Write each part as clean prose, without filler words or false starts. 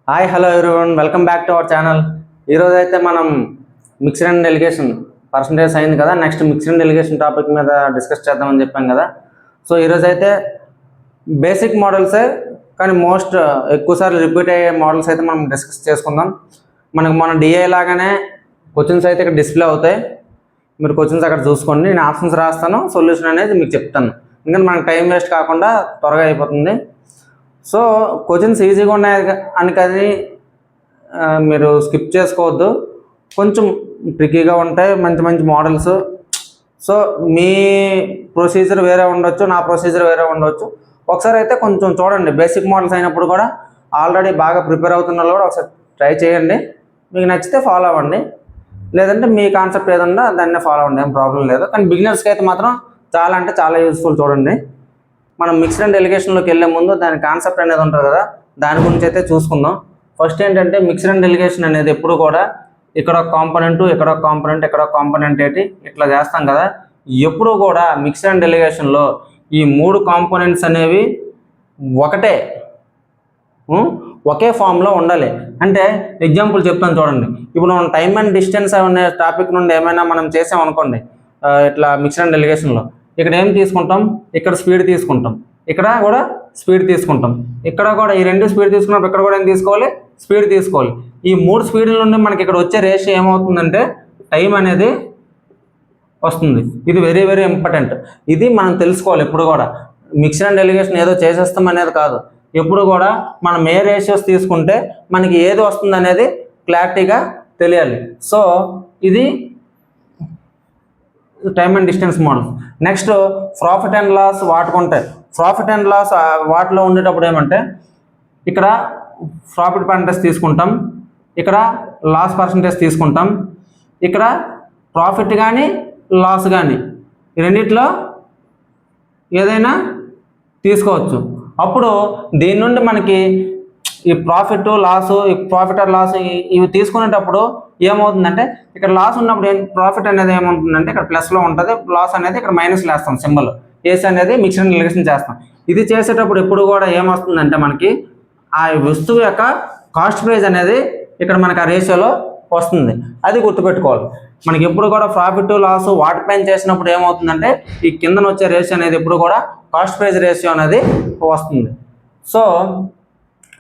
Hi hello everyone, welcome back to our channel. ఈరోజు అయితే మనం మిక్స్డ్ అండ్ డెలిగేషన్ పర్సంటేజ్ అయింది కదా, next mixed and delegation topic మీద డిస్కస్ చేద్దామని చెప్పాం కదా. సో ఈరోజు అయితే బేసిక్ మోడల్సే కానీ మోస్ట్ ఎక్కువసార్లు రిపీట్ అయ్యే మోడల్స్ అయితే మనం డిస్కస్ చేసుకుందాం. మనకు మన డిఏ లాగానే క్వశ్చన్స్ అయితే ఇక్కడ డిస్ప్లే అవుతాయి. మీరు క్వశ్చన్స్ అక్కడ చూసుకోండి, నేను ఆప్షన్స్ రాస్తాను, సొల్యూషన్ అనేది మీకు చెప్తాను. ఎందుకంటే మనకు టైం వేస్ట్ కాకుండా త్వరగా అయిపోతుంది. సో క్వశ్చన్స్ ఈజీగా ఉన్నాయి అని కానీ మీరు స్కిప్ చేసుకోవద్దు, కొంచెం ట్రికీగా ఉంటాయి, మంచి మంచి మోడల్స్. సో మీ ప్రొసీజర్ వేరే ఉండొచ్చు, నా ప్రొసీజర్ వేరే ఉండొచ్చు. ఒకసారి అయితే కొంచెం చూడండి, బేసిక్ మోడల్స్ అయినప్పుడు కూడా ఆల్రెడీ బాగా ప్రిపేర్ అవుతున్న వాళ్ళు కూడా ఒకసారి ట్రై చేయండి. మీకు నచ్చితే ఫాలో అవ్వండి, లేదంటే మీ కాన్సెప్ట్ ఏదన్నా దాన్నే ఫాలో అవ్వండి, ఏం ప్రాబ్లం లేదు. కానీ బిగినర్స్కి అయితే మాత్రం చాలా అంటే చాలా యూస్ఫుల్. చూడండి, మనం మిక్స్డ్ అండ్ డెలిగేషన్లోకి వెళ్ళే ముందు దాని కాన్సెప్ట్ అనేది ఉంటుంది కదా, దాని గురించి అయితే చూసుకుందాం. ఫస్ట్ ఏంటంటే మిక్స్డ్ అండ్ డెలిగేషన్ అనేది ఎప్పుడు కూడా ఇక్కడ ఒక కాంపోనెంట్, ఇక్కడ ఒక కాంపోనెంట్, ఇక్కడ ఒక కాంపోనెంట్ ఏంటి ఇట్లా చేస్తాం కదా. ఎప్పుడు కూడా మిక్స్డ్ అండ్ డెలిగేషన్లో ఈ మూడు కాంపోనెంట్స్ అనేవి ఒకటే, ఒకే ఫామ్లో ఉండాలి. అంటే ఎగ్జాంపుల్ చెప్తాను చూడండి. ఇప్పుడు మనం టైమ్ అండ్ డిస్టెన్స్ అనే టాపిక్ నుండి ఏమైనా మనం చేసామనుకోండి, ఇట్లా మిక్స్డ్ అండ్ డెలిగేషన్లో ఇక్కడ ఏం తీసుకుంటాం, ఇక్కడ స్పీడ్ తీసుకుంటాం, ఇక్కడ కూడా స్పీడ్ తీసుకుంటాం, ఇక్కడ కూడా ఈ రెండు స్పీడ్ తీసుకున్నప్పుడు ఇక్కడ కూడా ఏం తీసుకోవాలి, స్పీడ్ తీసుకోవాలి. ఈ మూడు స్పీడ్ల నుండి మనకి ఇక్కడ వచ్చే రేషియో ఏమవుతుందంటే టైం అనేది వస్తుంది. ఇది వెరీ వెరీ ఇంపార్టెంట్. ఇది మనం తెలుసుకోవాలి ఎప్పుడు కూడా. మిక్స్డ్ అండ్ డెలిగేషన్ ఏదో చేసేస్తాం అనేది కాదు, ఎప్పుడు కూడా మనం ఏ రేషియోస్ తీసుకుంటే మనకి ఏది వస్తుంది అనేది క్లారిటీగా తెలియాలి. సో ఇది time and distance model. Next profit and loss వాటుకుంటాయి. ప్రాఫిట్ అండ్ లాస్ వాటిలో ఉండేటప్పుడు ఏమంటే ఇక్కడ ప్రాఫిట్ పర్సంటేజ్ తీసుకుంటాం, ఇక్కడ లాస్ పర్సంటేజ్ తీసుకుంటాం, ఇక్కడ ప్రాఫిట్ కానీ లాస్ కానీ ఈ రెండిట్లో ఏదైనా తీసుకోవచ్చు. అప్పుడు దీని నుండి మనకి ఈ ప్రాఫిట్ లాస్, ఈ ప్రాఫిట్ ఆర్ లాస్ ఇవి తీసుకునేటప్పుడు ఏమవుతుందంటే ఇక్కడ లాస్ ఉన్నప్పుడు ప్రాఫిట్ అనేది ఏమవుతుందంటే ఇక్కడ ప్లస్లో ఉంటుంది, లాస్ అనేది ఇక్కడ మైనస్లో వేస్తాం, సింబల్ వేసి అనేది మిక్స్డ్ అండ్ డెలిగేషన్ చేస్తాం. ఇది చేసేటప్పుడు ఎప్పుడు కూడా ఏమొస్తుందంటే మనకి ఆ వస్తువు యొక్క కాస్ట్ ప్రైస్ అనేది ఇక్కడ మనకి ఆ రేషియోలో వస్తుంది. అది గుర్తుపెట్టుకోవాలి. మనకి ఎప్పుడు కూడా ప్రాఫిట్ లాస్ వాటిపైన చేసినప్పుడు ఏమవుతుందంటే ఈ కిందన వచ్చే రేషియో అనేది ఎప్పుడు కూడా కాస్ట్ ప్రైస్ రేషియో అనేది వస్తుంది. సో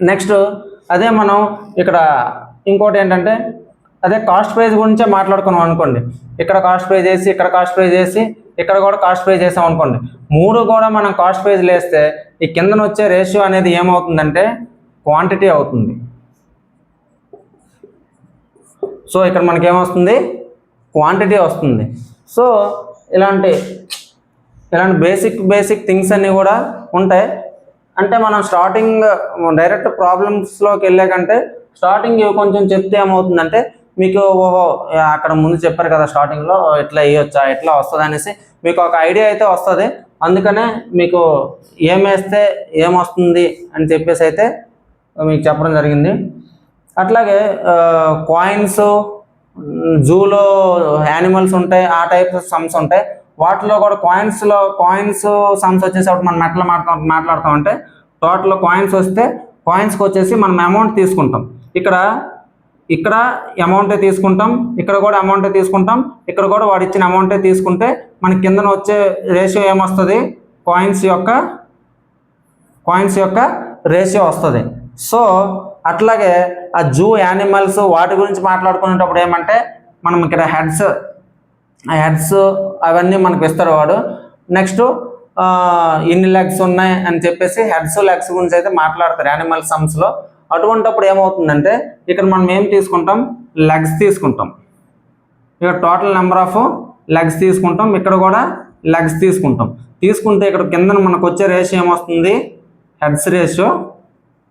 నెక్స్ట్ అదే మనం ఇక్కడ ఇంకోటి ఏంటంటే అదే కాస్ట్ ప్రైస్ గురించే మాట్లాడుకున్నాం అనుకోండి. ఇక్కడ కాస్ట్ ప్రైస్ వేసి, ఇక్కడ కాస్ట్ ప్రైస్ వేసి, ఇక్కడ కూడా కాస్ట్ ప్రైస్ చేసాం అనుకోండి. మూడు కూడా మనం కాస్ట్ ప్రైస్ వేస్తే ఈ కిందన వచ్చే రేషియో అనేది ఏమవుతుందంటే క్వాంటిటీ అవుతుంది. సో ఇక్కడ మనకి ఏమొస్తుంది, క్వాంటిటీ వస్తుంది. సో ఇలాంటి బేసిక్ థింగ్స్ అన్నీ కూడా ఉంటాయి. అంటే మనం స్టార్టింగ్ డైరెక్ట్ ప్రాబ్లమ్స్లోకి వెళ్ళే కంటే స్టార్టింగ్ ఇవి కొంచెం చెప్తే ఏమవుతుందంటే మీకు ఓహో అక్కడ ముందు చెప్పారు కదా స్టార్టింగ్లో ఎట్లా వేయొచ్చా, ఎట్లా వస్తుంది అనేసి మీకు ఒక ఐడియా అయితే వస్తుంది. అందుకనే మీకు ఏం వేస్తే ఏమొస్తుంది అని చెప్పేసి అయితే మీకు చెప్పడం జరిగింది. అట్లాగే కాయిన్స్, జూలో యానిమల్స్ ఉంటాయి, ఆ టైప్ సమ్స్ ఉంటాయి. వాటిలో కూడా కాయిన్స్ సమ్స్ వచ్చేసరికి మనం ఎట్లా మాట్లాడతామంటే టోటల్ కాయిన్స్ వస్తే కాయిన్స్కి వచ్చేసి మనం అమౌంట్ తీసుకుంటాం. ఇక్కడ అమౌంటే తీసుకుంటాం, ఇక్కడ కూడా అమౌంటే తీసుకుంటాం, ఇక్కడ కూడా వాడు ఇచ్చిన అమౌంటే తీసుకుంటే మనకి కిందన వచ్చే రేషియో ఏమొస్తుంది, కాయిన్స్ యొక్క రేషియో వస్తుంది. సో అట్లాగే ఆ జూ యానిమల్స్ వాటి గురించి మాట్లాడుకునేటప్పుడు ఏమంటే మనం ఇక్కడ హెడ్స్ అవన్నీ మనకు ఇస్తారు వాడు. నెక్స్ట్ ఎన్ని లెగ్స్ ఉన్నాయి అని చెప్పేసి హెడ్స్ లెగ్స్ గురించి అయితే మాట్లాడతారు యానిమల్ సమ్స్లో. అటువంటిప్పుడు ఏమవుతుందంటే ఇక్కడ మనం ఏం తీసుకుంటాం, లెగ్స్ తీసుకుంటాం. ఇక్కడ టోటల్ నెంబర్ ఆఫ్ లెగ్స్ తీసుకుంటాం, ఇక్కడ కూడా లెగ్స్ తీసుకుంటే ఇక్కడ కింద మనకు వచ్చే రేషియో ఏమొస్తుంది, హెడ్స్ రేషియో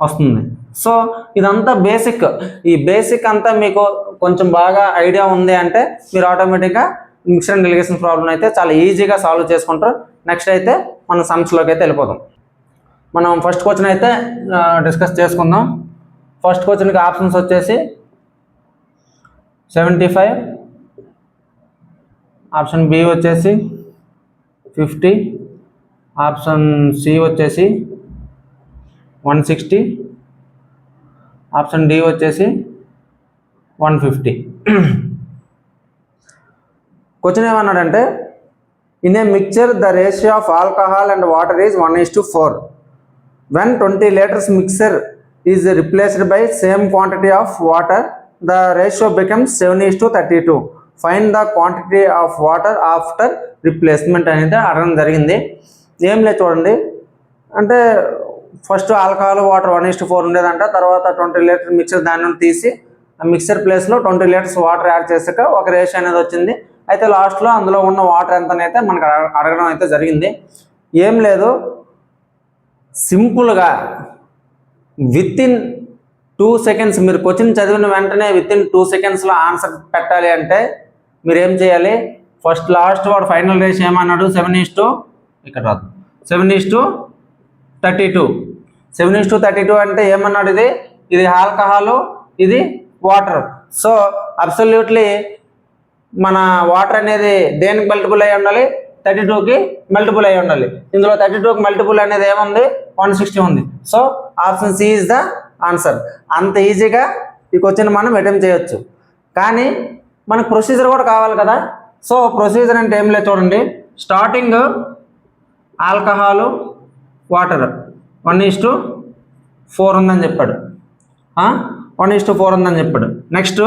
వస్తుంది. సో ఇదంతా బేసిక్. ఈ బేసిక్ అంతా మీకు కొంచెం బాగా ఐడియా ఉంది అంటే మీరు ఆటోమేటిక్గా మిక్స్డ్ అండ్ డెలిగేషన్ ప్రాబ్లం అయితే చాలా ఈజీగా సాల్వ్ చేసుకుంటారు. నెక్స్ట్ అయితే మనం సమ్స్లోకి అయితే వెళ్ళిపోదాం. మనం ఫస్ట్ క్వశ్చన్ అయితే డిస్కస్ చేసుకుందాం. ఫస్ట్ క్వశ్చన్కి ఆప్షన్స్ వచ్చేసి 75, ఆప్షన్ బి వచ్చేసి 50, ఆప్షన్ సి వచ్చేసి 160, ఆప్షన్ డి వచ్చేసి 150. క్వశ్చన్ ఏమన్నాడంటే in a mixture the ratio of alcohol and water is 1:4. when 20 liters mixer is replaced by same quantity of water, the ratio becomes 7:32. find the quantity of water after replacement అనేది అడగడం జరిగింది. ఏం లేదు చూడండి, అంటే first alcohol water 1:4 ఉండేదంట. తర్వాత 20 litre mixer దాని నుండి తీసి ఆ మిక్సర్ ప్లేస్లో 20 లీటర్స్ వాటర్ యాడ్ చేసాక ఒక రేషియో అనేది వచ్చింది. అయితే లాస్ట్లో అందులో ఉన్న వాటర్ ఎంతనైతే మనకు అడగడం అయితే జరిగింది. ఏం లేదు, సింపుల్గా వితిన్ 2 seconds మీరు క్వశ్చన్ చదివిన వెంటనే వితిన్ 2 secondsలో ఆన్సర్ పెట్టాలి అంటే మీరు ఏం చేయాలి, ఫస్ట్ లాస్ట్ వాడు ఫైనల్ రేషియో ఏమన్నాడు, 7:32. 7:32 అంటే ఏమన్నాడు, ఇది ఆల్కహాలు, ఇది వాటర్. సో అబ్సల్యూట్లీ మన వాటర్ అనేది దేనికి మల్టిపుల్ అయి ఉండాలి, 32కి మల్టిపుల్ అయి ఉండాలి. ఇందులో 32కి మల్టిపుల్ అనేది ఏముంది, 160 ఉంది. So option C is the answer. అంత ఈజీగా ఈ క్వశ్చన్ మనం అటెంప్ట్ చేయొచ్చు. కానీ మనకు ప్రొసీజర్ కూడా కావాలి కదా. సో ప్రొసీజర్ అంటే ఏం లేదు చూడండి, స్టార్టింగ్ ఆల్కహాలు వాటర్ 1:4 ఉందని చెప్పాడు. 1:4 ఉందని చెప్పాడు. నెక్స్ట్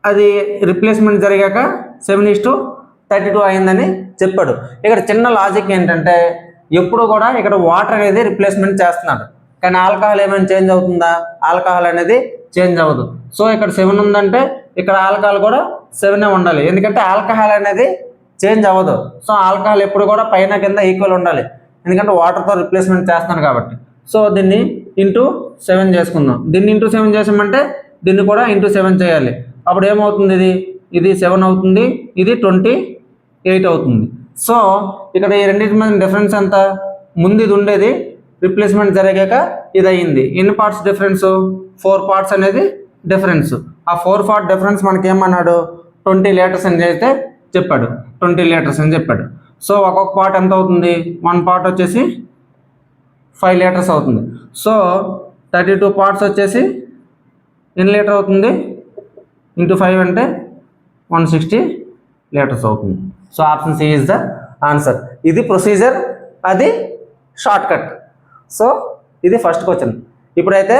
అది రిప్లేస్మెంట్ జరిగాక 7:32 అయిందని చెప్పాడు. ఇక్కడ చిన్న లాజిక్ ఏంటంటే ఎప్పుడు కూడా ఇక్కడ వాటర్ అనేది రిప్లేస్మెంట్ చేస్తున్నాడు, కానీ ఆల్కహాల్ ఏమైనా చేంజ్ అవుతుందా, ఆల్కహాల్ అనేది చేంజ్ అవ్వదు. సో ఇక్కడ 7 ఉందంటే ఇక్కడ ఆల్కహాల్ కూడా 7 ఉండాలి, ఎందుకంటే ఆల్కహాల్ అనేది చేంజ్ అవ్వదు. సో ఆల్కహాల్ ఎప్పుడు కూడా పైన కింద ఈక్వల్ ఉండాలి, ఎందుకంటే వాటర్తో రిప్లేస్మెంట్ చేస్తున్నాను కాబట్టి. సో దీన్ని *7 చేసుకుందాం. దీన్ని *7 చేసామంటే దీన్ని కూడా *7 చేయాలి. అప్పుడు ఏమవుతుంది, ఇది 7 అవుతుంది, ఇది 28 అవుతుంది. సో ఇక్కడ ఈ రెండింటి మధ్య డిఫరెన్స్ ఎంత, ముందు ఇది ఉండేది, రిప్లేస్మెంట్ జరిగాక ఇది అయ్యింది. ఎన్ని పార్ట్స్ డిఫరెన్స్, 4 parts అనేది డిఫరెన్స్. ఆ 4 part డిఫరెన్స్ మనకి ఏమన్నాడు, 20 liters అని అయితే చెప్పాడు, 20 liters అని చెప్పాడు. సో ఒక్కొక్క పార్ట్ ఎంత అవుతుంది, 1 part వచ్చేసి 5 liters అవుతుంది. సో 32 parts వచ్చేసి ఎన్ని లీటర్ అవుతుంది, *5 అంటే 160 liters అవుతుంది. So option C is the answer. ఇది ప్రొసీజర్, అది షార్ట్ కట్. సో ఇది ఫస్ట్ క్వశ్చన్. ఇప్పుడైతే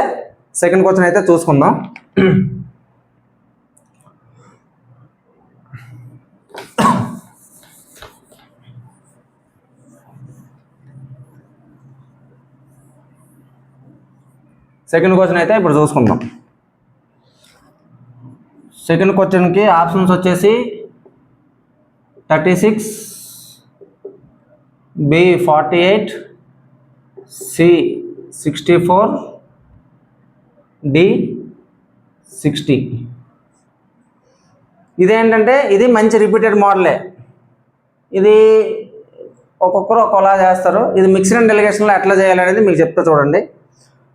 సెకండ్ క్వశ్చన్ అయితే చూసుకుందాం. సెకండ్ క్వశ్చన్ అయితే ఇప్పుడు చూసుకుందాం. సెకండ్ క్వశ్చన్కి ఆప్షన్స్ వచ్చేసి 36, B 48, C 64, D 60. ఇదేంటంటే ఇది మంచి రిపీటెడ్ మోడలే. ఇది ఒక్కొక్కరు ఒక్కోలా చేస్తారు. ఇది మిక్స్డ్ అండ్ డెలిగేషన్లో ఎట్లా చేయాలనేది మీకు చెప్తా చూడండి.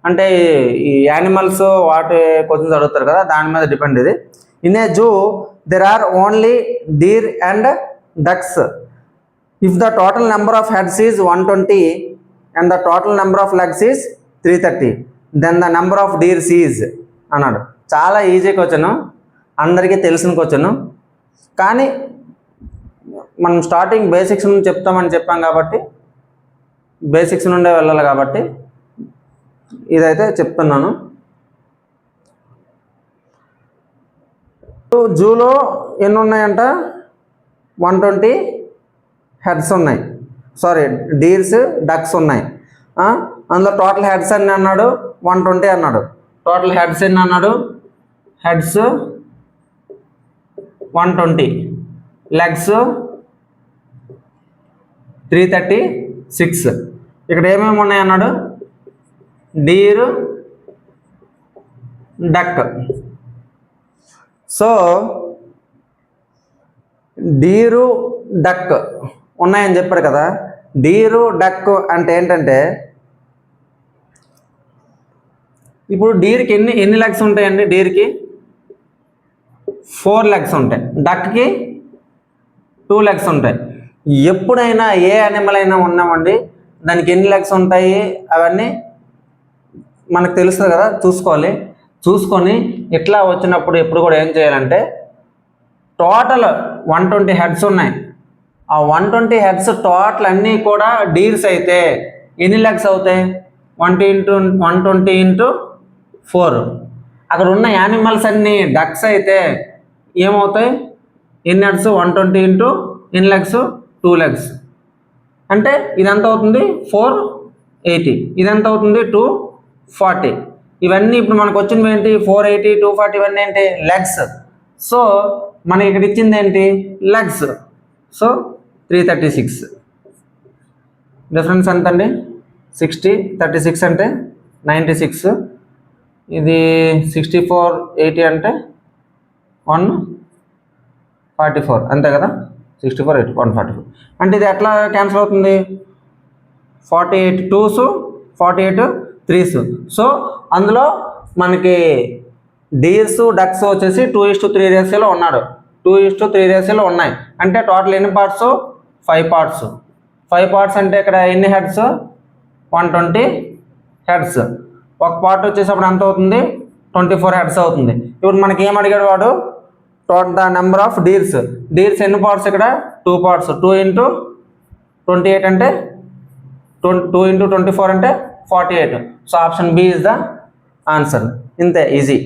అంటే ఈ యానిమల్స్ వాటి క్వశ్చన్స్ అడుగుతారు కదా, దాని మీద డిపెండ్ ఇది. In a zoo there are only deer and ducks. If the total number of heads is 120 and the total number of legs is 330, then the number of deers is అన్నాడు. చాలా easy question, అందరికీ తెలిసిన question. కానీ మనం starting basics నుంచి చెప్తామని చెప్పాం కాబట్టి బేసిక్స్ నుండే వెళ్ళాలి కాబట్టి ఇదైతే చెప్తున్నాను. జూలో ఎన్ని ఉన్నాయంట, 120 హెడ్స్ ఉన్నాయి, సారీ డీర్స్ డక్స్ ఉన్నాయి. అందులో టోటల్ హెడ్స్ ఎన్ని అన్నాడు, 120 అన్నాడు. టోటల్ హెడ్స్ ఎన్ని అన్నాడు, హెడ్స్ 120, లెగ్స్ 336. ఇక్కడ ఏమేమి ఉన్నాయి అన్నాడు, deer, duck. So deer duck ఉన్నాయని చెప్పాడు కదా. డీరు డక్ అంటే ఏంటంటే ఇప్పుడు డీర్కి ఎన్ని లెగ్స్ ఉంటాయండి, డీర్కి 4 legs ఉంటాయి, డక్కి 2 legs ఉంటాయి. ఎప్పుడైనా ఏ యానిమల్ అయినా ఉన్నామండి దానికి ఎన్ని లెగ్స్ ఉంటాయి అవన్నీ మనకు తెలుస్తుంది కదా, చూసుకొని ఇట్లా వచ్చినప్పుడు ఎప్పుడు కూడా ఏం చేయాలంటే టోటల్ 120 హెడ్స్ ఉన్నాయి. ఆ 120 హెడ్స్ టోటల్ అన్నీ కూడా డీర్స్ అయితే ఎన్ని లెగ్స్ అవుతాయి? 120 ఇంటూ 4. అక్కడ ఉన్న యానిమల్స్ అన్నీ డక్స్ అయితే ఏమవుతాయి? ఎన్ని హెడ్స్? 120 ఇంటూ ఎన్ని లెగ్స్? 2 లెగ్స్. అంటే ఇదంత అవుతుంది 480, ఇదంత అవుతుంది 240. ఇవన్నీ ఇప్పుడు మనకు వచ్చినవి ఏంటి? 480, 240 ఇవన్నీ ఏంటి? లెగ్స్. సో మనకి ఇక్కడ ఇచ్చింది ఏంటి? లెగ్స్. సో 336. డిఫరెన్స్ ఎంత అండి? 60, 36 అంటే 96. ఇది 64, 80 అంటే 144 అంతే కదా. 64, 80, 144. అంటే ఇది ఎట్లా క్యాన్సిల్ అవుతుంది? 48 2s, 48 3s. సో అందులో మనకి డీర్స్ డక్స్ వచ్చేసి 2:3 రేషియోలో ఉన్నాడు. 2:3 రేషియోలో ఉన్నాయి. అంటే టోటల్ ఎన్ని పార్ట్స్? 5 పార్ట్స్. 5 పార్ట్స్ అంటే ఇక్కడ ఎన్ని హెడ్స్? 120 హెడ్స్. ఒక పార్ట్ వచ్చేసప్పుడు ఎంత అవుతుంది? 24 హెడ్స్ అవుతుంది. ఇప్పుడు మనకి ఏం అడిగాడు వాడు? ద నెంబర్ ఆఫ్ డీర్స్ ఎన్ని పార్ట్స్? ఇక్కడ 2 పార్ట్స్. 2 ఇంటూ 28 అంటే 2 ఇంటూ 24 అంటే 48. So option B is the answer. ఇంతే, ఈజీ.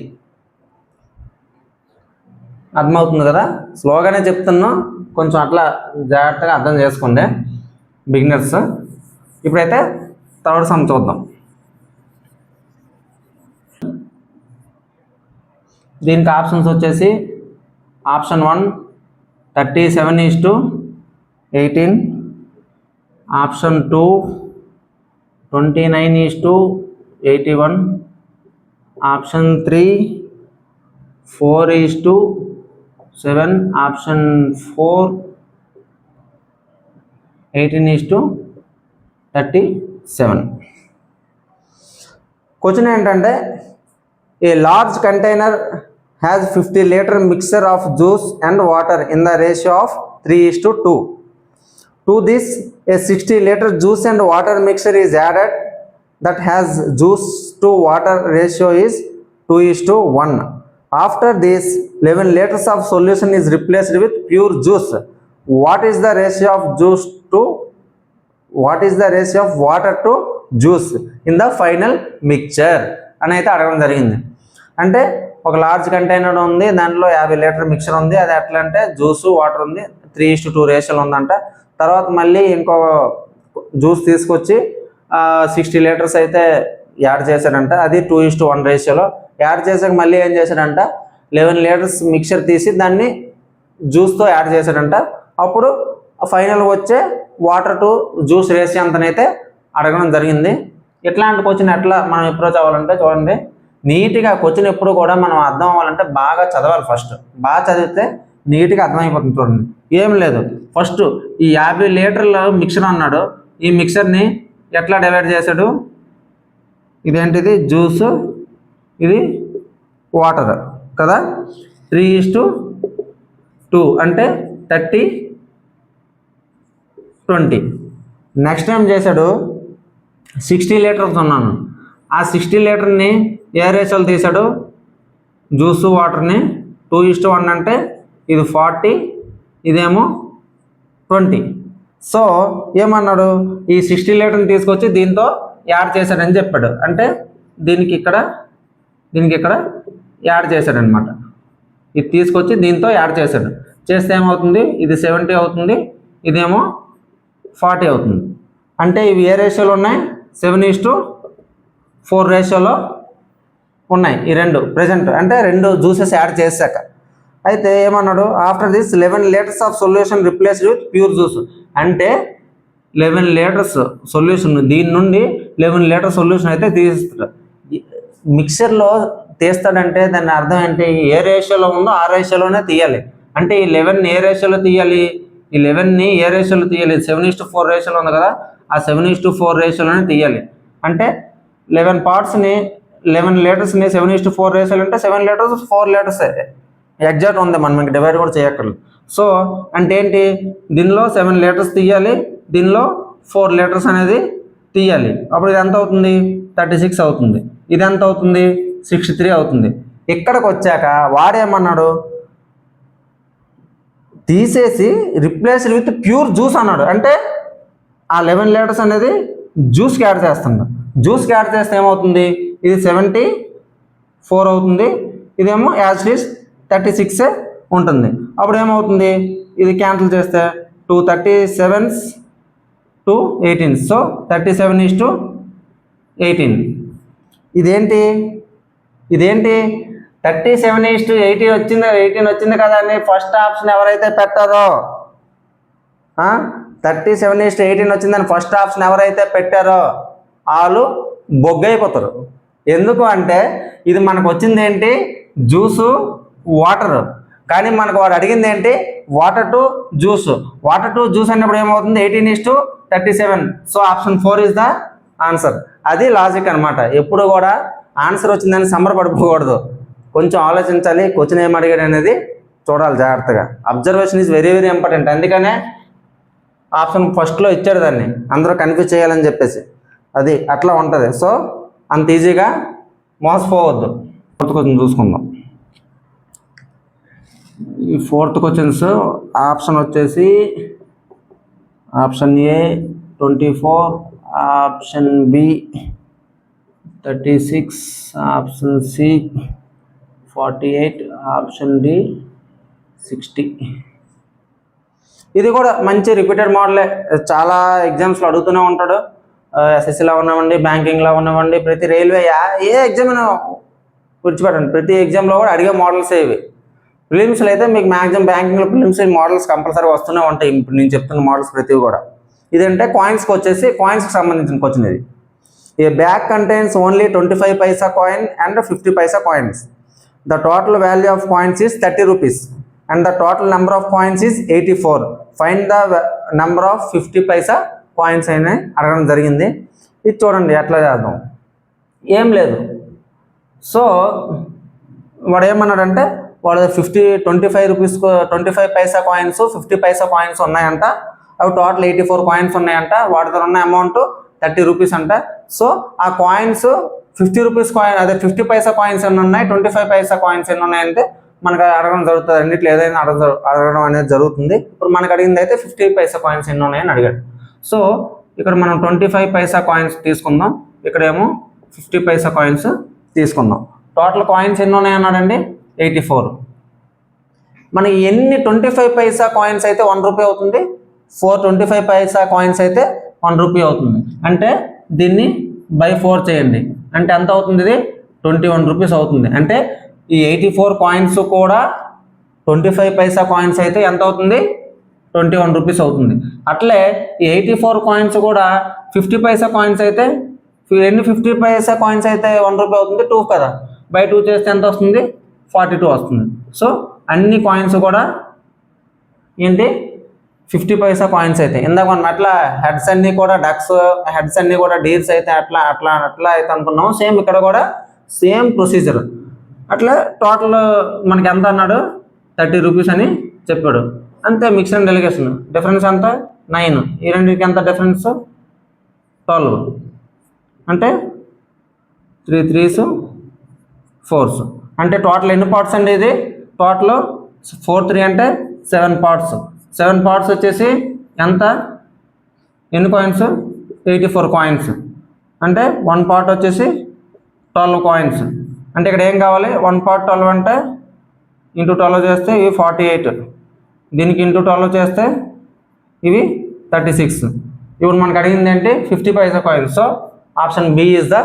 అర్థమవుతుంది కదా? స్లోగానే చెప్తున్నా, కొంచెం అట్లా జాగ్రత్తగా అర్థం చేసుకోండి బిగినర్స్. ఇప్పుడైతే థర్డ్ సమ్ చూద్దాం. దీనికి ఆప్షన్స్ వచ్చేసి option 1 37:18, option 2 29:81, option 3 4:7, option 4 18:37. Question ఏంటంటే a large container has 50 liter mixture of juice and water in the ratio of 3:2. To this, a 60 liter juice and water mixture is added that has juice to water ratio is 2:1. After this, 11 liters of solution is replaced with pure juice. What is the ratio of water to juice in the final mixture అని అయితే అడగడం జరిగింది. అంటే ఒక large container ఉంది, దాంట్లో 50 litre mixture ఉంది. అది ఎట్లా అంటే జ్యూస్ వాటర్ ఉంది, 3:2 రేషియోలో ఉందంట. తర్వాత మళ్ళీ ఇంకో జ్యూస్ తీసుకొచ్చి 60 లీటర్స్ అయితే యాడ్ చేశాడంట. అది 2:1 రేషియోలో యాడ్ చేసాక మళ్ళీ ఏం చేశాడంట? 11 లీటర్స్ మిక్చర్ తీసి దాన్ని జ్యూస్తో యాడ్ చేశాడంట. అప్పుడు ఫైనల్ వచ్చే వాటర్ టు జ్యూస్ రేషియో అంతనైతే అడగడం జరిగింది. ఇట్లాంటి క్వశ్చన్ ఎట్లా మనం అప్రోచ్ అవ్వాలంటే చూడండి, నీట్గా క్వశ్చన్ ఎప్పుడు కూడా మనం అర్థం అవ్వాలంటే బాగా చదవాలి. ఫస్ట్ బాగా చదివితే నీట్గా అర్థమైపోతుంది. చూడండి, ఏం లేదు, ఫస్ట్ ఈ 50 లీటర్ల మిక్చర్ అన్నాడు. ఈ మిక్చర్ని ఎట్లా డివైడ్ చేశాడు? ఇదేంటిది? జ్యూస్, ఇది వాటర్ కదా. 3:2 అంటే 30:20. నెక్స్ట్ టైం చేశాడు 60 లీటర్స్ ఉన్నాను. ఆ 60 లీటర్ని ఏ రేషియోలు తీశాడు? జ్యూస్ వాటర్ని 2:1 అంటే ఇది 40, ఇదేమో 20. సో ఏమన్నాడు? ఈ 60 లీటర్ని తీసుకొచ్చి దీంతో యాడ్ చేశాడని చెప్పాడు. అంటే దీనికి ఇక్కడ యాడ్ చేశాడనమాట. ఇది తీసుకొచ్చి దీంతో యాడ్ చేశాడు. చేస్తే ఏమవుతుంది? ఇది 70 అవుతుంది, ఇదేమో 40 అవుతుంది. అంటే ఇవి ఏ రేషియోలో ఉన్నాయి? 7:4 రేషియోలో ఉన్నాయి ఈ రెండు ప్రెజెంట్. అంటే రెండు జ్యూసెస్ యాడ్ చేశాక. అయితే ఏమన్నాడు? After this 11 litres of solution replaced with pure juice. అంటే 11 లీటర్స్ సొల్యూషన్, దీని నుండి 11 లీటర్ సొల్యూషన్ అయితే తీస్తాడు. మిక్సర్లో తీస్తాడంటే దాని అర్థం ఏంటి? ఏ రేషియోలో ఉందో ఆ రేషియోలోనే తీయాలి. అంటే ఈ 11 ఏ రేషియోలో తీయాలి? ఈ 11ని ఏ రేషియోలో తీయాలి? 7:4 రేషియోలో ఉంది కదా, ఆ 7:4 రేషియోలోనే తీయాలి. అంటే 11 పార్ట్స్ని 11 లీటర్స్ని 7:4 రేషియోలు అంటే 7 లీటర్స్ 4 లీటర్స్ ఎగ్జాక్ట్ ఉంది. మనం ఇంక డివైడ్ కూడా చేయక్కర్లేదు. సో అంటే ఏంటి? దీనిలో 7 లీటర్స్ తీయాలి, దీనిలో 4 లీటర్స్ అనేది తీయాలి. అప్పుడు ఇది ఎంత అవుతుంది? 36 అవుతుంది. ఇది ఎంత అవుతుంది 63 అవుతుంది. ఇక్కడికి వచ్చాక వాడేమన్నాడు, తీసేసి రిప్లేస్డ్ విత్ ప్యూర్ జ్యూస్ అన్నాడు. అంటే ఆ 11 లీటర్స్ అనేది జ్యూస్కి యాడ్ చేస్తున్నాడు. జ్యూస్కి యాడ్ చేస్తే ఏమవుతుంది, ఇది 74 అవుతుంది, ఇదేమో యాజ్ ఇట్ ఈస్ 36 ఉంటుంది. అప్పుడు ఏమవుతుంది, ఇది క్యాన్సిల్ చేస్తే 2 37s to 18, సో 37:18. ఇదేంటి 37:18 వచ్చింది, 18 వచ్చింది కదా అని ఫస్ట్ ఆప్షన్ ఎవరైతే పెట్టారో 37:18 వచ్చిందని ఫస్ట్ ఆప్షన్ ఎవరైతే పెట్టారో వాళ్ళు బొగ్గైపోతారు. ఎందుకు అంటే ఇది మనకు వచ్చింది ఏంటి, జ్యూసు వాటర్, కానీ మనకు వాడు అడిగింది ఏంటి, water to juice. Water to juice అన్నప్పుడు ఏమవుతుంది 18:37. So option 4 is the answer. అది లాజిక్ అనమాట. ఎప్పుడు కూడా ఆన్సర్ వచ్చిందని సంబరపడిపోకూడదు, కొంచెం ఆలోచించాలి, క్వశ్చన్ ఏం అడిగాడు అనేది చూడాలి జాగ్రత్తగా. Observation is very very important. అందుకనే ఆప్షన్ ఫస్ట్లో ఇచ్చాడు, దాన్ని అందరూ కన్ఫ్యూజ్ చేయాలని చెప్పేసి. అది అట్లా ఉంటుంది. సో అంత ఈజీగా మోసపోవద్దు. ఫోర్త్ క్వశ్చన్ చూసుకుందాం. ఈ ఫోర్త్ క్వశ్చన్స్ ఆప్షన్ వచ్చేసి option A 24, option B 36, option C 48, option D 60. ఇది కూడా మంచి రిపీటెడ్ మోడలే, చాలా ఎగ్జామ్స్లో అడుగుతూనే ఉంటాడు. ఎస్ఎస్సీలో ఉన్నామండి, బ్యాంకింగ్లో ఉన్నామండి, ప్రతి రైల్వే ఏ ఎగ్జామ్ విడిచిపెట్టండి, ప్రతి ఎగ్జామ్లో కూడా అడిగే మోడల్స్ ఇవి. ప్రిలిమ్స్లో అయితే మీకు మ్యాక్సిమం బ్యాంకింగ్లో ప్రిలిమ్స్ మోడల్స్ కంపల్సరీగా వస్తూనే ఉంటాయి. ఇప్పుడు నేను చెప్తున్న మోడల్స్ ప్రతివి కూడా. ఇదంటే కాయిన్స్కి వచ్చేసి కాయిన్స్కి సంబంధించిన క్వశ్చన్ ఇది. A bag contains only 25 paisa coin and 50 paisa coins. The total value of coins is 30 rupees and the total number of coins is 84. Find the number of 50 paisa coins అయినా అడగడం జరిగింది. ఇది చూడండి ఎట్లా చేద్దాం. ఏం లేదు, సో వాడు ఏమన్నాడంటే వాడు 25 రూపీస్ 25 పైసా కాయిన్స్ 50 పైసా కాయిన్స్ ఉన్నాయంట. అవి టోటల్ 84 కాయిన్స్ ఉన్నాయంట. వాటి దగ్గర ఉన్న అమౌంట్ 30 రూపీస్ అంట. సో ఆ కాయిన్స్ 50 రూపీస్ కాయిన్, అదే 50 పైసా కాయిన్స్ ఎన్ని ఉన్నాయి, 25 పైసా కాయిన్స్ ఎన్ని ఉన్నాయంటే మనకు అడగడం జరుగుతుంది. రెండిట్లో ఏదైనా అడగడం అనేది జరుగుతుంది. ఇప్పుడు మనకు అడిగింది అయితే 50 పైసా కాయిన్స్ ఎన్ని ఉన్నాయని అడిగాడు. సో ఇక్కడ మనం 25 పైసా కాయిన్స్ తీసుకుందాం, ఇక్కడేమో 50 పైసా కాయిన్స్ తీసుకుందాం. టోటల్ కాయిన్స్ ఎన్ని ఉన్నాయన్నాడండి 84. మనకి ఎన్ని 25 పైసా కాయిన్స్ అయితే 1 రూపీ అవుతుంది, 4 25 పైసా కాయిన్స్ అయితే 1 రూపీ అవుతుంది. అంటే దీన్ని బై 4 చేయండి, అంటే ఎంత అవుతుంది, ఇది 21 రూపీస్ అవుతుంది. అంటే ఈ 84 కాయిన్స్ కూడా 25 పైసా కాయిన్స్ అయితే ఎంత అవుతుంది, 21 రూపీస్ అవుతుంది. అట్లే ఈ 84 కాయిన్స్ కూడా 50 పైసా కాయిన్స్ అయితే ఎన్ని 50 పైసా కాయిన్స్ అయితే 1 రూపీ అవుతుంది, 2 కదా, బై 2 చేస్తే ఎంత వస్తుంది, 42 వస్తుంది. సో అన్ని కాయిన్స్ కూడా ఏంటి 50 పైసా కాయిన్స్ అయితే. ఇందాక మనం అట్లా హెడ్స్ అన్నీ కూడా డక్స్, హెడ్స్ అన్నీ కూడా డీర్స్ అయితే అట్లా అట్లా అట్లా అయితే అనుకున్నాము. సేమ్ ఇక్కడ కూడా సేమ్ ప్రొసీజర్. అట్లా టోటల్ మనకి ఎంత అన్నాడు 30 రూపీస్ అని చెప్పాడు. అంతే, మిక్స్ అండ్ డెలిగేషన్. డిఫరెన్స్ ఎంత 9. ఈ రెండింటికి ఎంత డిఫరెన్స్ 12. అంటే 3 3s 4s. అంటే టోటల్ ఎన్ని పార్ట్స్ అండి, ఇది టోటల్ 4 3 అంటే 7 పార్ట్స్. 7 పార్ట్స్ వచ్చేసి ఎంత, ఎన్ని కాయిన్స్ 84 కాయిన్స్. అంటే 1 పార్ట్ వచ్చేసి 12 కాయిన్స్. అంటే ఇక్కడ ఏం కావాలి, 1 పార్ట్ 12 అంటే ఇంటూ 12 చేస్తే ఇవి 48, దీనికి ఇంటూ 12 చేస్తే ఇవి 36. ఇప్పుడు మనకు అడిగింది ఏంటి 50 paisa coins. So option B is the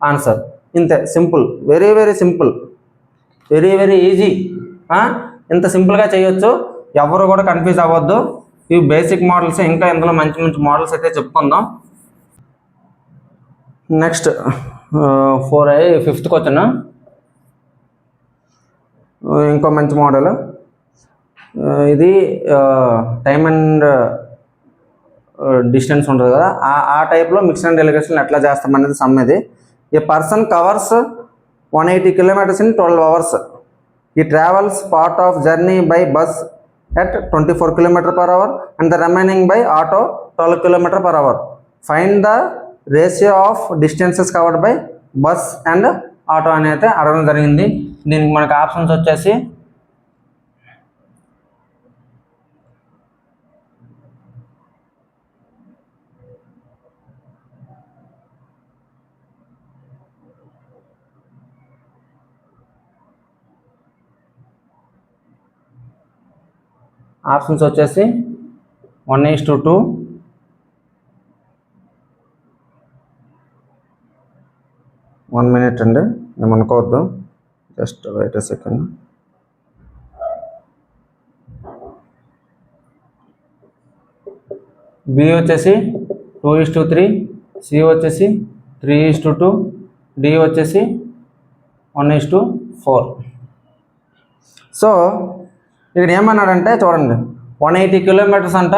answer. ఇంతే, simple, very very simple, very very easy. ఇంత సింపుల్గా చేయొచ్చు, ఎవరు కూడా కన్ఫ్యూజ్ అవ్వద్దు. ఇవి బేసిక్ మోడల్స్, ఇంకా ఇందులో మంచి మంచి మోడల్స్ అయితే చెప్పుకుందాం. Next 4A 5th question. ఇంకో మంచి మోడల్ ఇది. టైమ్ అండ్ డిస్టెన్స్ ఉంటుంది కదా, ఆ టైప్లో మిక్స్ అండ్ డెలిగేషన్ ఎట్లా చేస్తామనేది సమ్ ఇది. A person covers 180 kilometres in 12 hours. He travels part of journey by bus at 24 km/h and the remaining by auto 12 km/h. Find the ratio of distances covered by bus and auto అని అయితే అడగడం జరిగింది. దీనికి మనకు options వచ్చేసి options వచ్చేసి 1:2, 1 minute అండి, ఏమనుకోవద్దు, just wait a second. B వచ్చేసి 2:3, సి వచ్చేసి 3:2, డి వచ్చేసి 1:4. సో ఇక్కడ ఏమన్నాడంటే చూడండి, 180 kilometers అంట,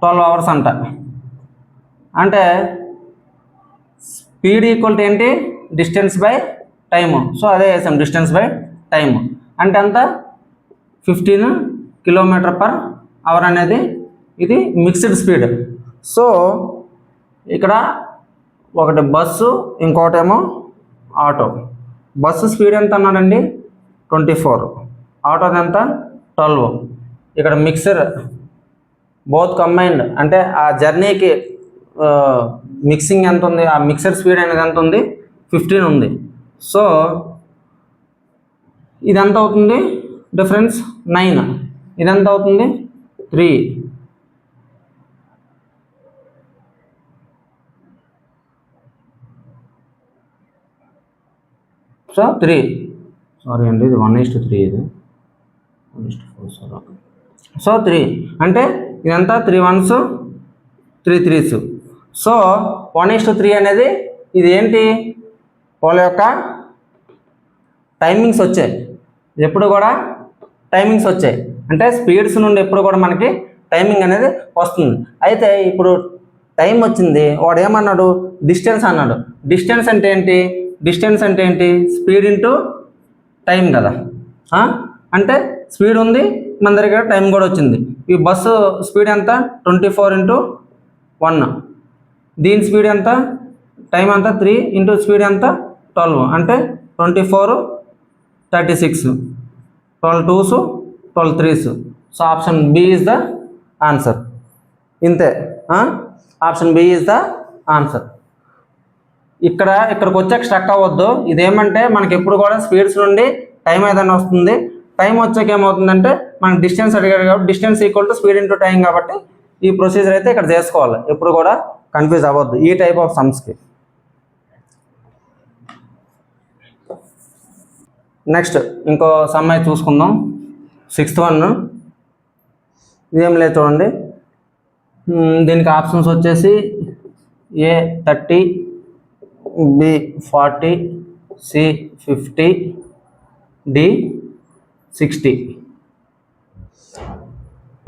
12 hours అంట. అంటే స్పీడ్ ఈక్వల్ టు ఏంటి, డిస్టెన్స్ బై టైము. సో అదే వేసాం, డిస్టెన్స్ బై టైము. అంటే అంత 15 km/h అనేది ఇది మిక్స్డ్ స్పీడ్. సో ఇక్కడ ఒకటి బస్సు, ఇంకోటేమో ఆటో. బస్సు స్పీడ్ ఎంత అన్నాడండి, 24, ఆటోది ఎంత 12. ఇక్కడ మిక్సర్ బోత్ కంబైన్డ్ అంటే ఆ జర్నీకి మిక్సింగ్ ఎంత ఉంది, ఆ మిక్సర్ స్పీడ్ అనేది ఎంత ఉంది, 15 ఉంది. సో ఇదెంత అవుతుంది డిఫరెన్స్, 9. ఇదెంత అవుతుంది, 3. సో 3, సారీ అండి, ఇది 1:3, ఇది 1:4, సారీ. సో 3 అంటే ఇదంతా 3 1s 3 3s. సో 1:3 అనేది ఇది ఏంటి, వాళ్ళ యొక్క టైమింగ్స్ వచ్చాయి, ఎప్పుడు కూడా టైమింగ్స్ వచ్చాయి. అంటే స్పీడ్స్ నుండి ఎప్పుడు కూడా మనకి టైమింగ్ అనేది వస్తుంది. అయితే ఇప్పుడు టైం వచ్చింది, వాడు ఏమన్నాడు, డిస్టెన్స్ అన్నాడు. డిస్టెన్స్ అంటే ఏంటి, డిస్టెన్స్ అంటే ఏంటి, స్పీడ్ ఇంటూ టైం కదా. అంటే స్పీడ్ ఉంది, మన దగ్గర టైం కూడా వచ్చింది. ఈ బస్సు స్పీడ్ ఎంత, 24 × 1. దీని స్పీడ్ ఎంత, టైం అంతా 3 ఇంటూ స్పీడ్ ఎంత 12, అంటే 24 36, 12 2s 12 3s. So option B is the answer. ఇంతే, option B is the answer. ఇక్కడికి వచ్చాక స్ట్రక్ అవ్వద్దు. ఇదేమంటే మనకి ఎప్పుడు కూడా స్పీడ్స్ నుండి టైం ఏదైనా వస్తుంది. టైం వచ్చాక ఏమవుతుందంటే మనకి డిస్టెన్స్ అడిగాడు కాబట్టి distance equal to speed into time, కాబట్టి ఈ ప్రొసీజర్ అయితే ఇక్కడ చేసుకోవాలి. ఎప్పుడు కూడా కన్ఫ్యూజ్ అవ్వద్దు ఈ టైప్ ఆఫ్ సమ్స్కి. నెక్స్ట్ ఇంకో సమ్ అయితే చూసుకుందాం, 6th one. ఇదేం లేదు చూడండి, దీనికి ఆప్షన్స్ వచ్చేసి ఏ 30, బి 40, సి 50, డి 60.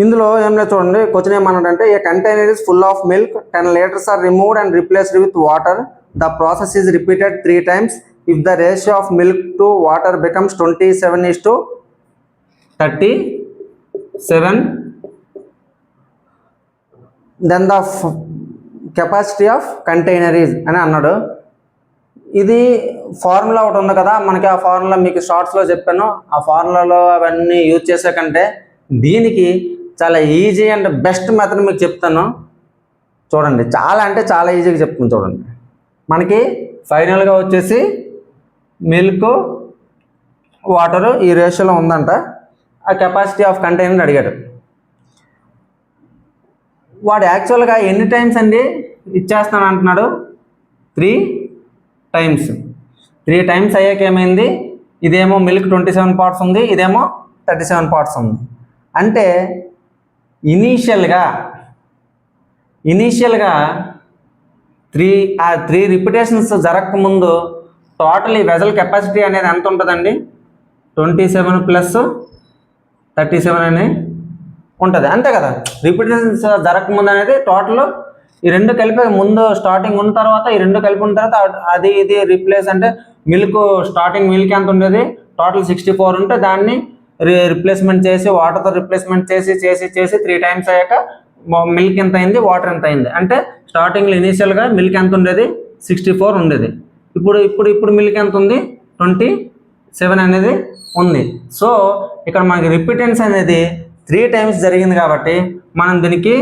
ఇందులో ఏం లేదు చూడండి, క్వశ్చన్ ఏమన్నాడంటే a container is full of milk, 10 liters are removed and replaced with water. The process is repeated 3 times. If the ratio of milk to water becomes 27:37, then the capacity of container is అని అన్నాడు. ఇది formula ఒకటి ఉంది కదా మనకి, ఆ formula మీకు షార్ట్స్లో చెప్పాను. ఆ ఫార్ములాలో అవన్నీ యూజ్ చేసే కంటే దీనికి చాలా ఈజీ అండ్ బెస్ట్ మెథడ్ మీకు చెప్తాను చూడండి. చాలా అంటే చాలా ఈజీగా చెప్తాను చూడండి. మనకి ఫైనల్గా వచ్చేసి మిల్క్ వాటరు ఈ రేషియోలో ఉందంట. ఆ కెపాసిటీ ఆఫ్ కంటైనర్ అడిగాడు. వాడు యాక్చువల్గా ఎన్ని టైమ్స్ అండి ఇచ్చేస్తాను అంటున్నాడు, 3 times. 3 times అయ్యాక ఏమైంది, ఇదేమో మిల్క్ 27 parts ఉంది, ఇదేమో 37 parts ఉంది. అంటే ఇనీషియల్గా 3 రిపిటేషన్స్ జరగకముందు టోటల్ ఈ వెజల్ కెపాసిటీ అనేది ఎంత ఉంటుందండి, 27 + 37 అని ఉంటుంది, అంతే కదా. రిపిటేషన్స్ జరగకముందు అనేది టోటల్ ఈ రెండు కలిపి ముందు స్టార్టింగ్ ఉన్న తర్వాత ఈ రెండు కలిపి ఉన్న తర్వాత అది ఇది రీప్లేస్ అంటే మిల్క్ స్టార్టింగ్ మిల్క్ ఎంత ఉండేది టోటల్ 64 ఉంటే దాన్ని రిప్లేస్మెంట్ చేసి వాటర్తో రిప్లేస్మెంట్ చేసి 3 times అయ్యాక మిల్క్ ఎంత అయింది, వాటర్ ఎంత అయింది. అంటే స్టార్టింగ్లో ఇనీషియల్గా మిల్క్ ఎంత ఉండేది 64 ఉండేది. ఇప్పుడు మిల్క్ ఎంత ఉంది 27 అనేది ఉంది. సో ఇక్కడ మనకి రిపీటెన్స్ అనేది 3 times జరిగింది కాబట్టి మనం దీనికి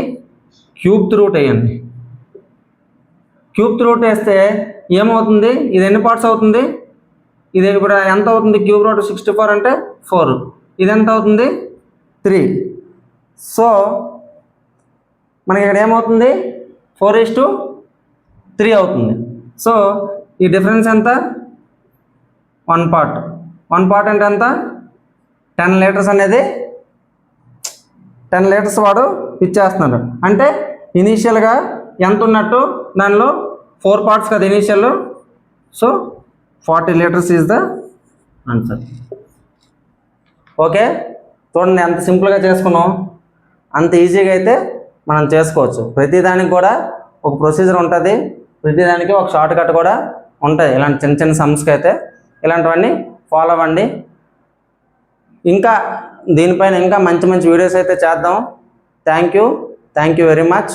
క్యూబ్ రూట్ వేయండి. క్యూబ్ రూట్ వేస్తే ఏమవుతుంది, ఇది ఎన్ని పార్ట్స్ అవుతుంది, ఇది ఇప్పుడు ఎంత అవుతుంది, క్యూబ్ రూట్ 64 అంటే 4, ఇది ఎంత అవుతుంది 3. సో మనకి ఇక్కడ ఏమవుతుంది 4:3 అవుతుంది. సో ఈ డిఫరెన్స్ ఎంత, 1 part. 1 part అంటే ఎంత, 10 liters అనేది 10 liters వాడు ఇచ్చేస్తున్నాడు. అంటే ఇనీషియల్గా ఎంత ఉన్నట్టు, దానిలో 4 parts కదా initial. So 40 liters is the answer. Okay, చూడండి ఎంత సింపుల్గా చేసుకున్నాం, అంత ఈజీగా అయితే మనం చేసుకోవచ్చు. ప్రతిదానికి కూడా ఒక ప్రొసీజర్ ఉంటుంది, ప్రతిదానికి ఒక షార్ట్ కట్ కూడా ఉంటాయి. ఇలాంటి చిన్న చిన్న సమ్స్కి అయితే ఇలాంటివన్నీ ఫాలో అవ్వండి. ఇంకా దీనిపైన ఇంకా మంచి మంచి వీడియోస్ అయితే చేద్దాం. Thank you very much.